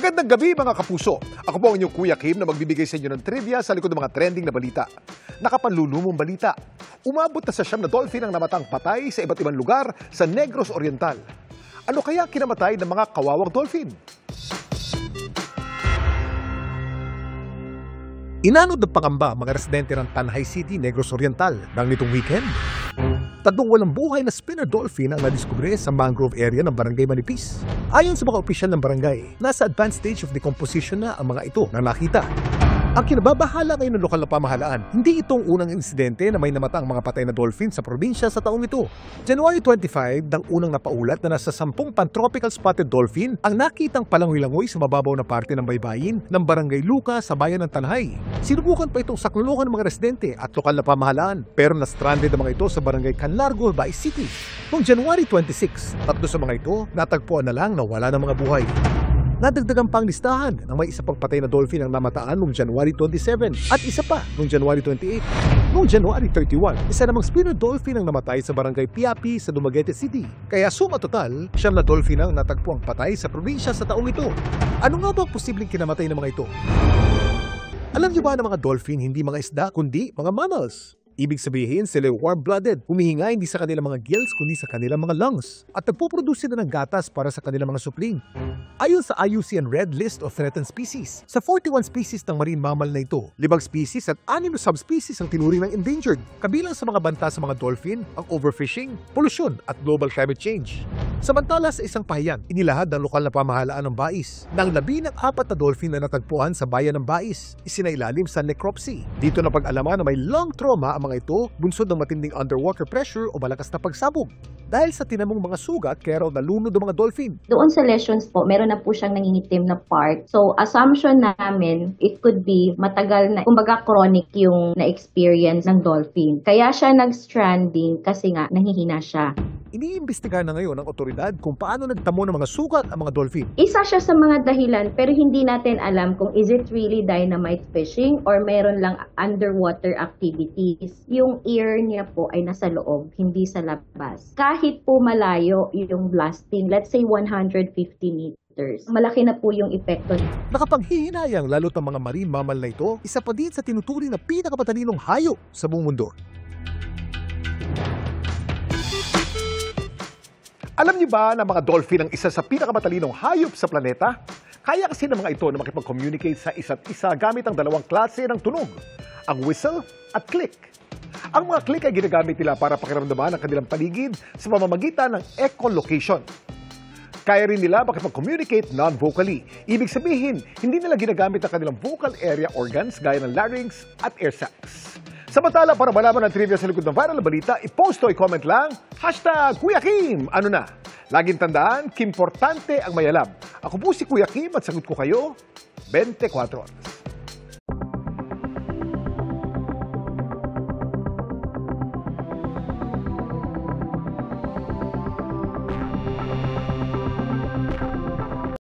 Magandang gabi mga kapuso. Ako po ang inyong Kuya Kim na magbibigay sa inyo ng trivia sa likod ng mga trending na balita. Nakapanlulumong balita. Umabot na sa 9 na dolphin ang namatang patay sa iba't ibang lugar sa Negros Oriental. Ano kaya kinamatay ng mga kawawang dolphin? Inanod ng pangamba mga residente ng Tanay City, Negros Oriental nang nitong weekend. Tatlong walang buhay na spinner dolphin ang nadiskubre sa mangrove area ng Barangay Manipis. Ayon sa mga opisyal ng barangay, nasa advanced stage of decomposition na ang mga ito na nakita. Ang kinababahala ngayon ng lokal na pamahalaan, hindi itong unang insidente na may namatang mga patay na dolphin sa probinsya sa taong ito. January 25, nang unang napaulat na nasa 10 pantropical spotted dolphin ang nakitang palangoy-langoy sa mababaw na parte ng baybayin ng Barangay Luca sa bayan ng Tanhay. Sinubukan pa itong saklulukan ng mga residente at lokal na pamahalaan, pero na-stranded ang mga ito sa Barangay Canlargo, Bay City. Noong January 26, tatlo sa mga ito natagpuan na lang na wala ng mga buhay. Nadagdagan pang listahan ng may isa pang patay na dolphin ang namataan noong January 27 at isa pa noong January 28. Noong January 31, isa namang spinner dolphin ang namatay sa Barangay Piapi sa Dumaguete City. Kaya suma total, 9 na dolphin ang natagpuang patay sa probinsya sa taong ito. Ano nga ba ang posibleng kinamatay ng mga ito? Alam niyo ba na mga dolphin hindi mga isda kundi mga mammals? Ibig sabihin, sila warm-blooded, humihinga hindi sa kanilang mga gills kundi sa kanilang mga lungs at nagpuproduce sila ng gatas para sa kanilang mga supling. Ayon sa IUCN Red List of Threatened Species, sa 41 species ng marine mammal na ito, 5 species at 6 na subspecies ang tinuring ng endangered. Kabilang sa mga banta sa mga dolphin, ang overfishing, polusyon at global climate change. Samantala sa isang pahayag, inilahad ng lokal na pamahalaan ng Bais na ang 14 na dolphin na natagpuan sa bayan ng Bais, isinailalim sa necropsy. Dito na pag-alaman na may lung trauma ang mga ito bunsod ng matinding underwater pressure o malakas na pagsabog. Dahil sa tinamong mga sugat, kaya raw nalunod ang mga dolphin. Doon sa lesions po, meron na po siyang nangingitim na part. So, assumption namin, it could be matagal na, kumbaga chronic yung na-experience ng dolphin. Kaya siya nag-stranding kasi nga nangihina siya. Iniimbestigahan na ngayon ng otoridad kung paano nagtamo ng mga sugat ang mga dolphin. Isa siya sa mga dahilan pero hindi natin alam kung is it really dynamite fishing or meron lang underwater activities. Yung ear niya po ay nasa loob, hindi sa labas. Kahit po malayo yung blasting, let's say 150 meters, malaki na po yung epekto. Nakapanghihinayang lalo't ang mga marine mammal na ito, isa pa din sa tinuturing na pinakamatalinong hayop sa buong mundo. Alam niyo ba na mga dolphin ang isa sa pinakamatalinong hayop sa planeta? Kaya kasi ng mga ito na makipag-communicate sa isa't isa gamit ang dalawang klase ng tunog, ang whistle at click. Ang mga click ay ginagamit nila para pakiramdaman ang kanilang paligid sa pamamagitan ng echolocation. Kaya rin nila makipag-communicate non-vocally. Ibig sabihin, hindi nila ginagamit ang kanilang vocal area organs gaya ng larynx at air sacs. Samantala, para malaman ang trivia sa likod ng viral na balita, i-post o i-comment lang, #Kuya Kim! Ano na? Laging tandaan, kimportante ang may alam. Ako po si Kuya Kim at sagot ko kayo 24 oras.